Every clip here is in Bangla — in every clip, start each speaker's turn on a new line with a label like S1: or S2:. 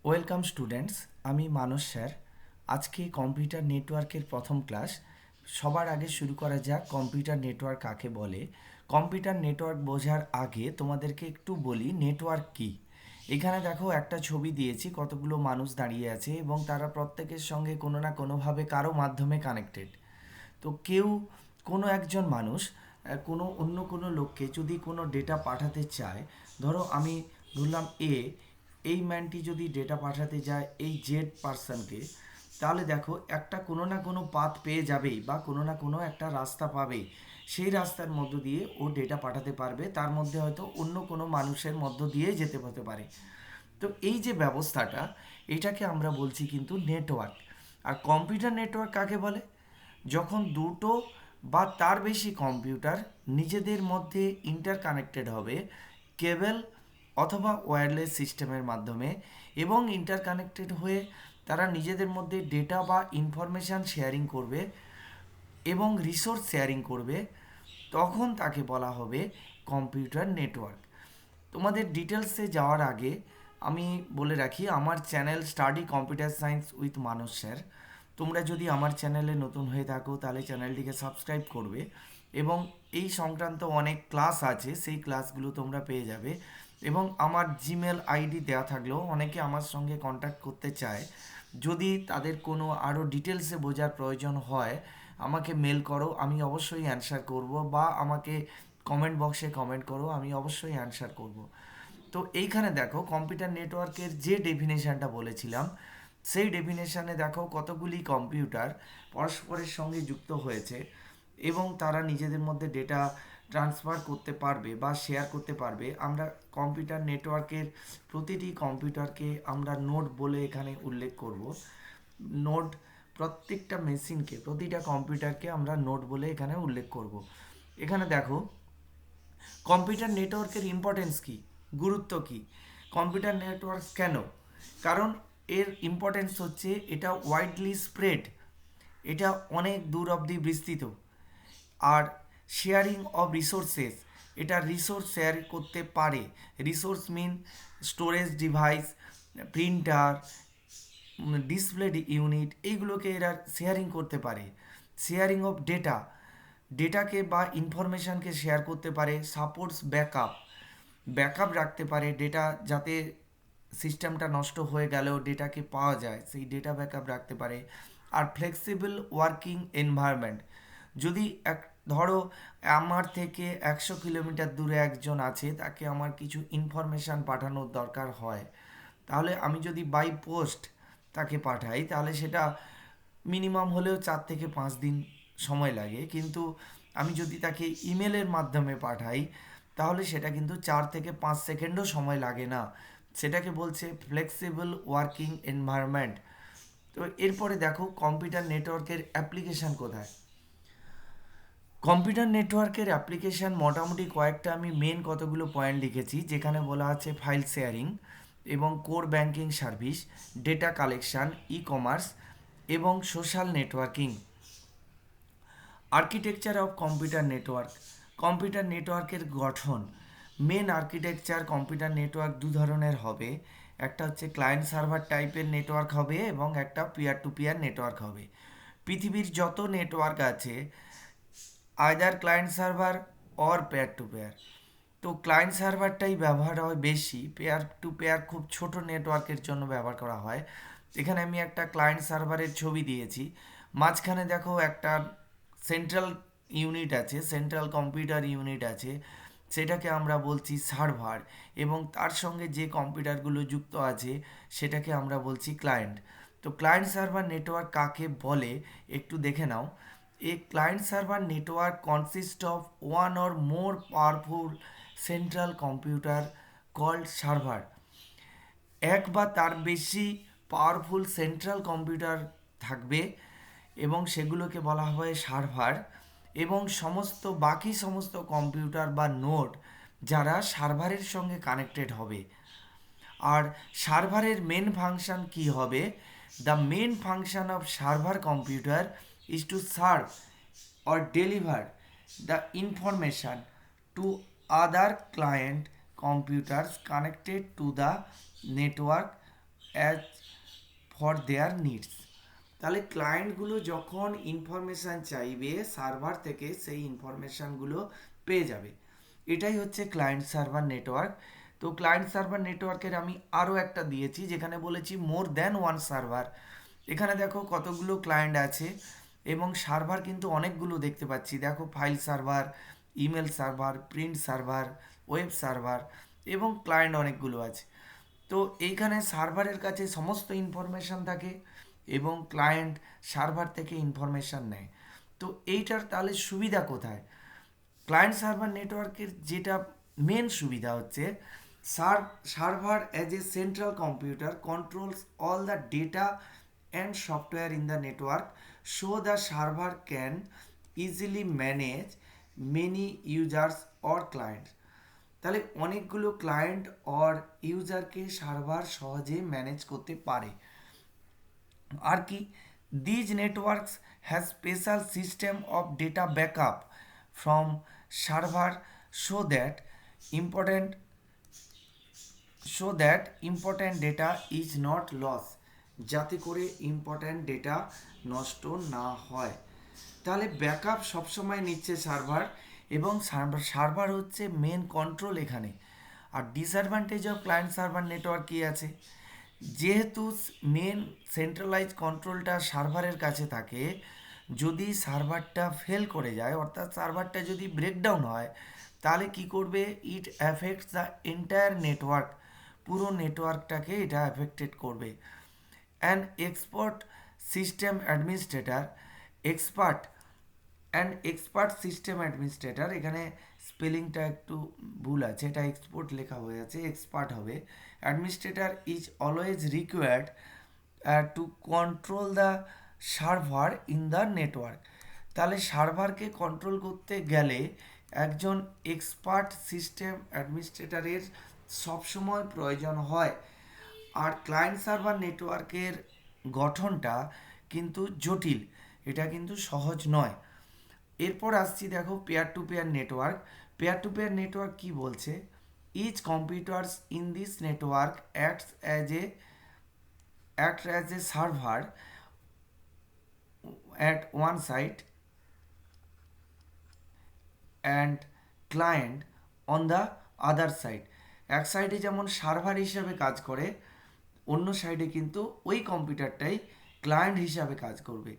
S1: ওয়েলকাম স্টুডেন্টস, আমি মানস স্যার। আজকে কম্পিউটার নেটওয়ার্কের প্রথম ক্লাস। সবার আগে শুরু করা যাক কম্পিউটার নেটওয়ার্ক কাকে বলে। কম্পিউটার নেটওয়ার্ক বোঝার আগে তোমাদেরকে একটু বলি নেটওয়ার্ক কী। এখানে দেখো একটা ছবি দিয়েছি, কতগুলো মানুষ দাঁড়িয়ে আছে এবং তারা প্রত্যেকের সঙ্গে কোনো না কোনোভাবে কারো মাধ্যমে কানেক্টেড। তো কেউ কোনো একজন মানুষ কোনো অন্য কোনো লোককে যদি কোনো ডেটা পাঠাতে চায়, ধরো আমি ধরলাম এই ম্যানটি যদি ডেটা পাঠাতে যায় এই জেড পার্সনকে, তাহলে দেখো একটা কোনো না কোনো পাথ পেয়ে যাবেই বা কোনো না কোনো একটা রাস্তা পাবেই। সেই রাস্তার মধ্য দিয়ে ও ডেটা পাঠাতে পারবে, তার মধ্যে হয়তো অন্য কোনো মানুষের মধ্য দিয়ে যেতে হতে পারে। তো এই যে ব্যবস্থাটা, এটাকে আমরা বলছি কিন্তু নেটওয়ার্ক। আর কম্পিউটার নেটওয়ার্ক কাকে বলে? যখন দুটো বা তার বেশি কম্পিউটার নিজেদের মধ্যে ইন্টারকানেক্টেড হবে কেবল অথবা ওয়্যারলেস সিস্টেমের মাধ্যমে, এবং ইন্টারকানেক্টেড হয়ে তারা নিজেদের মধ্যে ডেটা বা ইনফরমেশান শেয়ারিং করবে এবং রিসোর্স শেয়ারিং করবে, তখন তাকে বলা হবে কম্পিউটার নেটওয়ার্ক। তোমাদের ডিটেলসে যাওয়ার আগে আমি বলে রাখি, আমার channel study computer science with Manas sir. তোমরা যদি আমার চ্যানেলে নতুন হয়ে থাকো তাহলে চ্যানেলটিকে সাবস্ক্রাইব করবে, এবং এই সংক্রান্ত অনেক ক্লাস আছে, সেই ক্লাসগুলো তোমরা পেয়ে যাবে। এবং আমার জিমেল আইডি দেওয়া থাকলেও অনেকে আমার সঙ্গে কন্ট্যাক্ট করতে চায়। যদি তাদের কোনো আরও ডিটেলসে বোঝার প্রয়োজন হয়, আমাকে মেল করো, আমি অবশ্যই অ্যানসার করব, বা আমাকে কমেন্ট বক্সে কমেন্ট করো, আমি অবশ্যই অ্যানসার করব। তো এইখানে দেখো কম্পিউটার নেটওয়ার্কের যে ডেফিনেশানটা বলেছিলাম, সেই ডেফিনেশানে দেখো কতগুলি কম্পিউটার পরস্পরের সঙ্গে যুক্ত হয়েছে এবং তারা নিজেদের মধ্যে ডেটা ট্রান্সফার করতে পারবে বা শেয়ার করতে পারবে। আমরা কম্পিউটার নেটওয়ার্কের প্রতিটি কম্পিউটারকে আমরা নোড বলে এখানে উল্লেখ করব। নোড, প্রত্যেকটা মেশিনকে, প্রতিটা কম্পিউটারকে আমরা নোড বলে এখানে উল্লেখ করব। এখানে দেখো কম্পিউটার নেটওয়ার্কের ইম্পর্টেন্স কী, গুরুত্ব কী, কম্পিউটার নেটওয়ার্ক কেন? কারণ এর ইম্পর্টেন্স হচ্ছে এটা ওয়াইডলি স্প্রেড, এটা অনেক দূর অবধি বিস্তৃত। আর শেয়ারিং অফ রিসোর্সেস, এটা রিসোর্স শেয়ার করতে পারে। Resource mean storage device, printer, display unit, এইগুলোকে এরা শেয়ারিং করতে পারে। শেয়ারিং অফ ডেটা, ডেটাকে বা ইনফরমেশানকে শেয়ার করতে পারে। সাপোর্টস ব্যাকআপ, ব্যাকআপ রাখতে পারে ডেটা, যাতে সিস্টেমটা নষ্ট হয়ে গেলেও ডেটাকে পাওয়া যায়, সেই ডেটা ব্যাকআপ রাখতে পারে। আর ফ্লেক্সিবল ওয়ার্কিং এনভায়রনমেন্ট, যদি ধরো আমার থেকে 100 কিলোমিটার দূরে একজন আছে, তাকে আমার কিছু ইনফরমেশান পাঠানোর দরকার হয়, তাহলে আমি যদি বাই পোস্ট তাকে পাঠাই, তাহলে সেটা মিনিমাম হলেও 4 থেকে 5 দিন সময় লাগে। কিন্তু আমি যদি তাকে ইমেলের মাধ্যমে পাঠাই, তাহলে সেটা কিন্তু 4 থেকে 5 সেকেন্ডও সময় লাগে না। সেটাকে বলছে ফ্লেক্সিবল ওয়ার্কিং এনভায়রনমেন্ট। তো এরপরে দেখো কম্পিউটার নেটওয়ার্কের অ্যাপ্লিকেশান কোথায়। কম্পিউটার নেটওয়ার্কের অ্যাপ্লিকেশান মোটামুটি কয়েকটা আমি মেন কতগুলো পয়েন্ট লিখেছি, যেখানে বলা আছে ফাইল শেয়ারিং এবং core banking service, data collection, e commerce এবং social networking. Architecture of computer network, computer নেটওয়ার্কের গঠন। মেন আর্কিটেকচার কম্পিউটার নেটওয়ার্ক দু ধরনের হবে, একটা হচ্ছে ক্লায়েন্ট সার্ভার টাইপের নেটওয়ার্ক হবে এবং একটা পিয়ার টু পিয়ার নেটওয়ার্ক হবে। পৃথিবীর যত নেটওয়ার্ক আছে, either client server or peer to peer. তো ক্লায়েন্ট সার্ভারটাই ব্যবহার হয় বেশি, পেয়ার টু পেয়ার খুব ছোট নেটওয়ার্কের জন্য ব্যবহার করা হয়। এখানে আমি একটা ক্লায়েন্ট সার্ভারের ছবি দিয়েছি, মাঝখানে দেখো একটা সেন্ট্রাল ইউনিট আছে, সেন্ট্রাল কম্পিউটার ইউনিট আছে, সেটাকে আমরা বলছি সার্ভার, এবং তার সঙ্গে যে কম্পিউটারগুলো যুক্ত আছে সেটাকে আমরা বলছি ক্লায়েন্ট। তো ক্লায়েন্ট সার্ভার নেটওয়ার্ক কাকে বলে একটু দেখে নাও। A client server network consist of one or more powerful central computer called server. এক বা তার বেশি পাওয়ারফুল সেন্ট্রাল কম্পিউটার থাকবে এবং সেগুলোকে বলা হয় সার্ভার, এবং বাকি সমস্ত কম্পিউটার বা নোড যারা সার্ভারের সঙ্গে কানেক্টেড হবে। আর সার্ভারের মেন ফাংশন কি হবে? The main function of server computer is to serve or deliver the information to other client computers connected to the network as for their needs. তাহলে ক্লায়েন্টগুলো যখন ইনফরমেশান চাইবে সার্ভার থেকে সেই ইনফরমেশানগুলো পেয়ে যাবে। এটাই হচ্ছে ক্লায়েন্ট সার্ভার নেটওয়ার্ক। তো ক্লায়েন্ট সার্ভার নেটওয়ার্কের আমি আরও একটা দিয়েছি যেখানে বলেছি মোর দ্যান ওয়ান সার্ভার। এখানে দেখো কতগুলো ক্লায়েন্ট আছে এবং সার্ভার কিন্তু অনেকগুলো দেখতে পাচ্ছি। দেখো file server, email server, print server, web server এবং ক্লায়েন্ট অনেকগুলো আছে। তো এইখানে সার্ভারের কাছে সমস্ত ইনফরমেশান থাকে এবং ক্লায়েন্ট সার্ভার থেকে ইনফরমেশান নেয়। তো এইটার তাহলে সুবিধা কোথায়? ক্লায়েন্ট সার্ভার নেটওয়ার্কের যেটা মেন সুবিধা হচ্ছে server as a central computer controls all the data and software in the network, so the server can easily manage many users or clients. তাহলে অনেকগুলো ক্লায়েন্ট অর ইউজারকে সার্ভার সহজে ম্যানেজ করতে পারে। আর কি, these networks has special system of data backup from server so that important important data is not loss, যাতে করে ইম্পর্ট্যান্ট ডেটা নষ্ট না হয়। তাহলে ব্যাকআপ সবসময় নিচ্ছে সার্ভার এবং সার্ভার হচ্ছে মেন কন্ট্রোল এখানে। আর disadvantage of client server network কী আছে? যেহেতু মেন সেন্ট্রালাইজ কন্ট্রোলটা সার্ভারের কাছে থাকে, যদি সার্ভারটা ফেল করে যায় অর্থাৎ সার্ভারটা যদি ব্রেকডাউন হয় তাহলে কি করবে? It affects the entire network, পুরো নেটওয়ার্কটাকে এটা অ্যাফেক্টেড করবে। An system administrator expert expert system administrator, এখানে স্পেলিংটা একটু ভুল আছে, এটা এক্সপোর্ট লেখা হয়ে আছে, এক্সপার্ট হবে। Administrator is always required to control the server in the network. তাহলে সার্ভারকে কন্ট্রোল করতে গেলে একজন এক্সপার্ট সিস্টেম অ্যাডমিনিস্ট্রেটরের সবসময় প্রয়োজন হয়। আর ক্লায়েন্ট সার্ভার নেটওয়ার্কের গঠনটা কিন্তু জটিল, এটা কিন্তু সহজ নয়। এরপর আসছি দেখো peer to peer network. Peer to peer network কি বলছে? Each computers in this network act as a server at one side and client on the other side. এক সাইডে যেমন সার্ভার হিসাবে কাজ করে, অন্য সাইডে কিন্তু ওই কম্পিউটারটাই ক্লায়েন্ট হিসাবে কাজ করবে।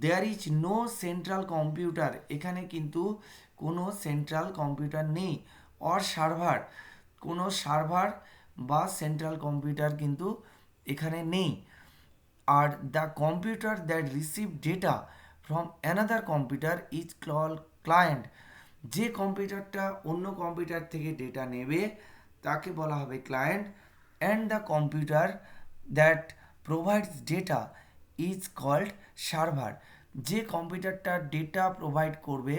S1: There is no central computer, এখানে কিন্তু কোনো সেন্ট্রাল কম্পিউটার নেই। অর সার্ভার, কোনো সার্ভার বা সেন্ট্রাল কম্পিউটার কিন্তু এখানে নেই। আর the computer that receive data from another computer is call client. যে কম্পিউটারটা অন্য কম্পিউটার থেকে ডেটা নেবে তাকে বলা হবে client. And the computer that provides data is called server. যে কম্পিউটারটা ডেটা প্রোভাইড করবে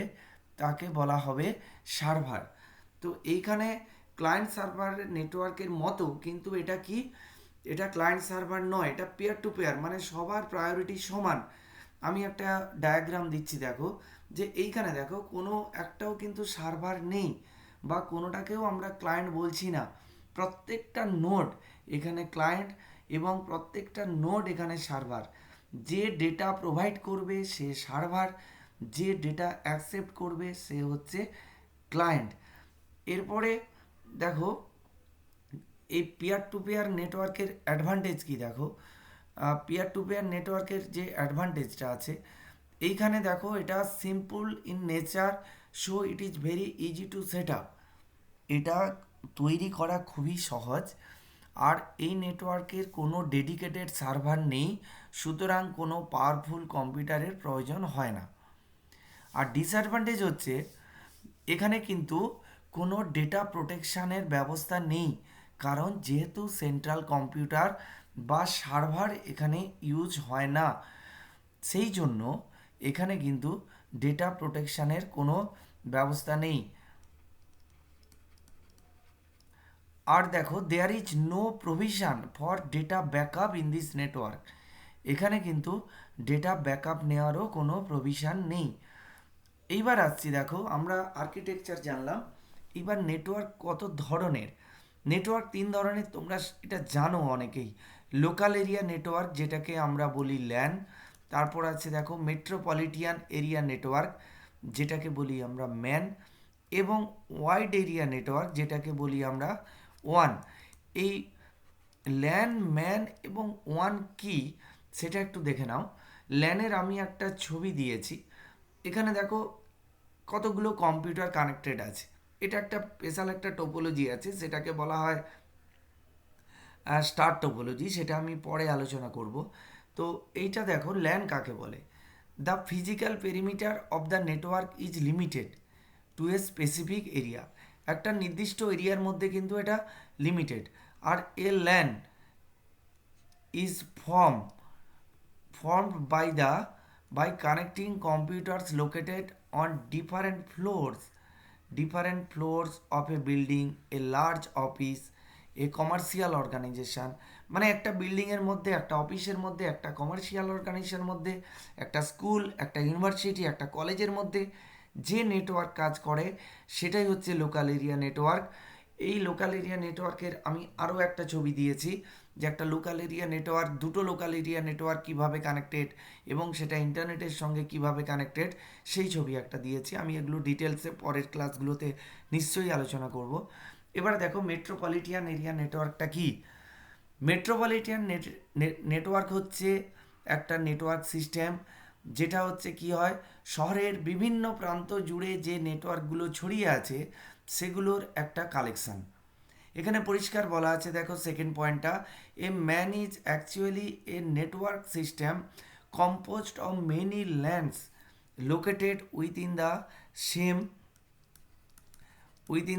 S1: তাকে বলা হবে সার্ভার। তো এইখানে ক্লায়েন্ট সার্ভার নেটওয়ার্কের মতো, কিন্তু এটা কি, এটা ক্লায়েন্ট সার্ভার নয়, এটা পেয়ার টু পেয়ার, মানে সবার প্রায়োরিটি সমান। আমি একটা ডায়াগ্রাম দিচ্ছি দেখো, যে এইখানে দেখো কোনো একটাও কিন্তু সার্ভার নেই বা কোনোটাকেও আমরা ক্লায়েন্ট বলছি না। প্রত্যেকটা নোড এখানে ক্লায়েন্ট এবং প্রত্যেকটা নোড এখানে সার্ভার। যে ডেটা প্রোভাইড করবে সে সার্ভার, যে ডেটা অ্যাকসেপ্ট করবে সে হচ্ছে ক্লায়েন্ট। এরপরে দেখো এই পিয়ার টু পেয়ার নেটওয়ার্কের অ্যাডভান্টেজ কি দেখো। পিয়ার টু পেয়ার নেটওয়ার্কের যে অ্যাডভান্টেজটা আছে এইখানে দেখো, এটা simple in nature, so it is very easy to set up. এটা তৈরি করা খুবই সহজ। আর এই নেটওয়ার্কের কোনো ডেডিকেটেড সার্ভার নেই, সুতরাং কোনো পাওয়ারফুল কম্পিউটারের প্রয়োজন হয় না। আর ডিসঅ্যাডভান্টেজ হচ্ছে এখানে কিন্তু কোনো ডেটা প্রোটেকশানের ব্যবস্থা নেই, কারণ যেহেতু সেন্ট্রাল কম্পিউটার বা সার্ভার এখানে ইউজ হয় না, সেই জন্য এখানে কিন্তু ডেটা প্রোটেকশানের কোনো ব্যবস্থা নেই। আর দেখো there is no provision for data backup in this network. এখানে কিন্তু ডেটা ব্যাকআপ নেওয়ারও কোনো প্রভিশন নেই। এইবার আসছি দেখো, আমরা আর্কিটেকচার জানলাম, এবার নেটওয়ার্ক কত ধরনের। নেটওয়ার্ক তিন ধরনের, তোমরা এটা জানো অনেকেই। লোকাল এরিয়া নেটওয়ার্ক যেটাকে আমরা বলি ল্যান, তারপর আছে দেখো মেট্রোপলিটিয়ান এরিয়া নেটওয়ার্ক যেটাকে বলি আমরা ম্যান, এবং ওয়াইড এরিয়া নেটওয়ার্ক যেটাকে বলি আমরা ওয়ান। এই ল্যান, ম্যান এবং ওয়ান কি সেটা একটু দেখে নাও। ল্যানের আমি একটা ছবি দিয়েছি, এখানে দেখো কতগুলো কম্পিউটার কানেক্টেড আছে। এটা একটা স্পেশাল একটা টোপোলজি আছে, সেটাকে বলা হয় স্টার টোপোলজি, সেটা আমি পরে আলোচনা করব। তো এইটা দেখো ল্যান কাকে বলে। The physical perimeter of the network is limited to a specific area. একটা নির্দিষ্ট এরিয়ার মধ্যে কিন্তু এটা লিমিটেড। আর a LAN is formed by connecting computers located on different floors of a building, a large office, a commercial organization। মানে একটা বিল্ডিং এর মধ্যে, একটা অফিসের মধ্যে, একটা কমার্শিয়াল অর্গানাইজেশনের মধ্যে, একটা স্কুল, একটা ইউনিভার্সিটি, একটা কলেজের মধ্যে যে নেটওয়ার্ক কাজ করে সেটাই হচ্ছে লোকাল এরিয়া নেটওয়ার্ক। এই লোকাল এরিয়া নেটওয়ার্কের আমি আরও একটা ছবি দিয়েছি, যে একটা লোকাল এরিয়া নেটওয়ার্ক, দুটো লোকাল এরিয়া নেটওয়ার্ক কিভাবে কানেক্টেড এবং সেটা ইন্টারনেটের সঙ্গে কিভাবে কানেক্টেড সেই ছবি একটা দিয়েছি। আমি এগুলো ডিটেলসে পরের ক্লাসগুলোতে নিশ্চয়ই আলোচনা করব। এবার দেখো মেট্রোপলিটিয়ান এরিয়া নেটওয়ার্কটা কি। মেট্রোপলিটিয়ান নেটওয়ার্ক হচ্ছে একটা নেটওয়ার্ক সিস্টেম, যেটা হচ্ছে কি হয়, শহরের বিভিন্ন প্রান্ত জুড়ে যে নেটওয়ার্কগুলো ছড়িয়ে আছে সেগুলোর একটা কালেকশন। এখানে পরিষ্কার বলা আছে, দেখো সেকেন্ড পয়েন্টটা, a man is actually A network system composed of many lands located within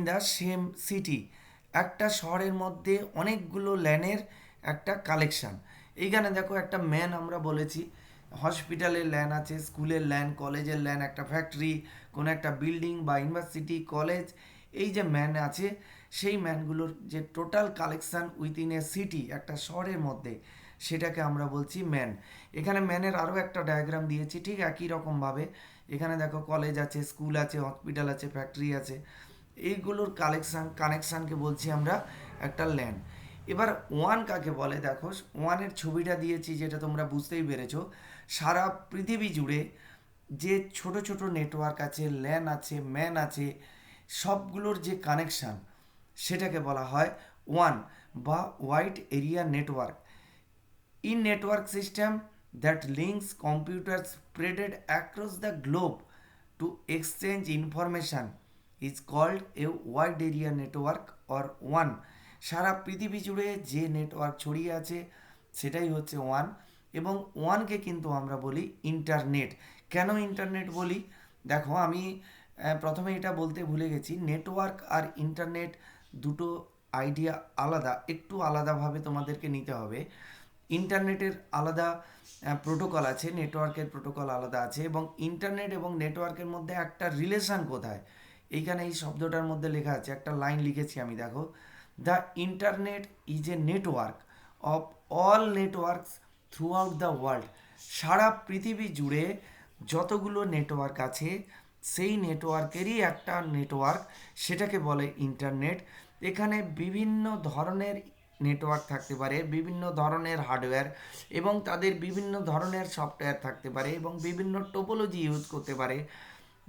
S1: the same city. একটা শহরের মধ্যে অনেকগুলো ল্যানের একটা কালেকশন। এইখানে দেখো একটা ম্যান আমরা বলেছি, হসপিটালের ল্যান আছে, স্কুলের ল্যান, কলেজের ল্যান, একটা ফ্যাক্টরি, কোনো একটা বিল্ডিং বা ইউনিভার্সিটি, কলেজ, এই যে ম্যান আছে সেই ম্যানগুলোর যে total collection within a city, একটা শহরের মধ্যে, সেটাকে আমরা বলছি ম্যান। এখানে ম্যানের আরও একটা ডায়াগ্রাম দিয়েছি ঠিক একই রকমভাবে। এখানে দেখো কলেজ আছে, স্কুল আছে, হসপিটাল আছে, ফ্যাক্টরি আছে, এইগুলোর কানেকশানকে বলছি আমরা একটা ল্যান। এবার ওয়ান কাকে বলে, দেখো ওয়ানের ছবিটা দিয়েছি যেটা তোমরা বুঝতেই পেরেছো। সারা পৃথিবী জুড়ে যে ছোট ছোট নেটওয়ার্ক আছে, ল্যান আছে, ম্যান আছে, সবগুলোর যে কানেকশান সেটাকে বলা হয় ওয়ান বা wide area network. In network system that links computers spreaded across the globe to exchange information is called a wide area network or WAN। সারা পৃথিবী জুড়ে যে নেটওয়ার্ক ছড়িয়ে আছে সেটাই হচ্ছে ওয়ান। এবং ওয়ানকে কিন্তু আমরা বলি ইন্টারনেট। কেন ইন্টারনেট বলি, দেখো আমি প্রথমে এটা বলতে ভুলে গেছি, নেটওয়ার্ক আর ইন্টারনেট দুটো আইডিয়া আলাদা, একটু আলাদাভাবে তোমাদেরকে নিতে হবে। ইন্টারনেটের আলাদা প্রোটোকল আছে, নেটওয়ার্কের প্রোটোকল আলাদা আছে, এবং ইন্টারনেট এবং নেটওয়ার্কের মধ্যে একটা রিলেশন কোথায়, এইখানে এই শব্দটার মধ্যে লেখা আছে, একটা লাইন লিখেছি আমি, দেখো, the internet is a network of all networks throughout the world. সারা পৃথিবী জুড়ে যতগুলো নেটওয়ার্ক আছে সেই নেটওয়ার্কেরই একটা নেটওয়ার্ক, সেটাকে বলে ইন্টারনেট। এখানে বিভিন্ন ধরনের নেটওয়ার্ক থাকতে পারে, বিভিন্ন ধরনের হার্ডওয়্যার এবং তাদের বিভিন্ন ধরনের সফটওয়্যার থাকতে পারে, এবং বিভিন্ন টোপোলজি ইউজ করতে পারে,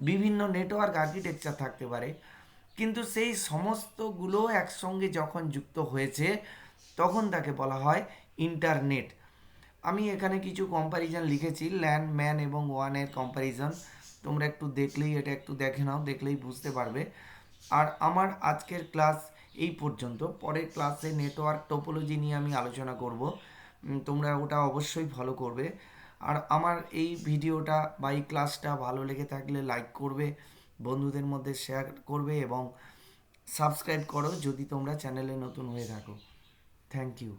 S1: বিভিন্ন নেটওয়ার্ক আর্কিটেকচার থাকতে পারে, কিন্তু সেই সমস্তগুলো একসঙ্গে যখন যুক্ত হয়েছে তখন তাকে বলা হয় ইন্টারনেট। আমি এখানে কিছু কম্প্যারিজন লিখেছি, ল্যান, ম্যান এবং ওয়ানের কম্প্যারিজন, তোমরা একটু দেখলেই, এটা একটু দেখে নাও, দেখলেই বুঝতে পারবে। আর আমার আজকের ক্লাস এই পর্যন্ত। পরের ক্লাসে নেটওয়ার্ক টোপোলজি নিয়ে আমি আলোচনা করব, তোমরা ওটা অবশ্যই ফলো করবে। আর আমার এই ভিডিওটা বা এই ক্লাসটা ভালো লেগে থাকলে লাইক করবে, বন্ধুদের মধ্যে শেয়ার করবে এবং সাবস্ক্রাইব করো যদি তোমরা চ্যানেলে নতুন হয়ে থাকো। Thank you.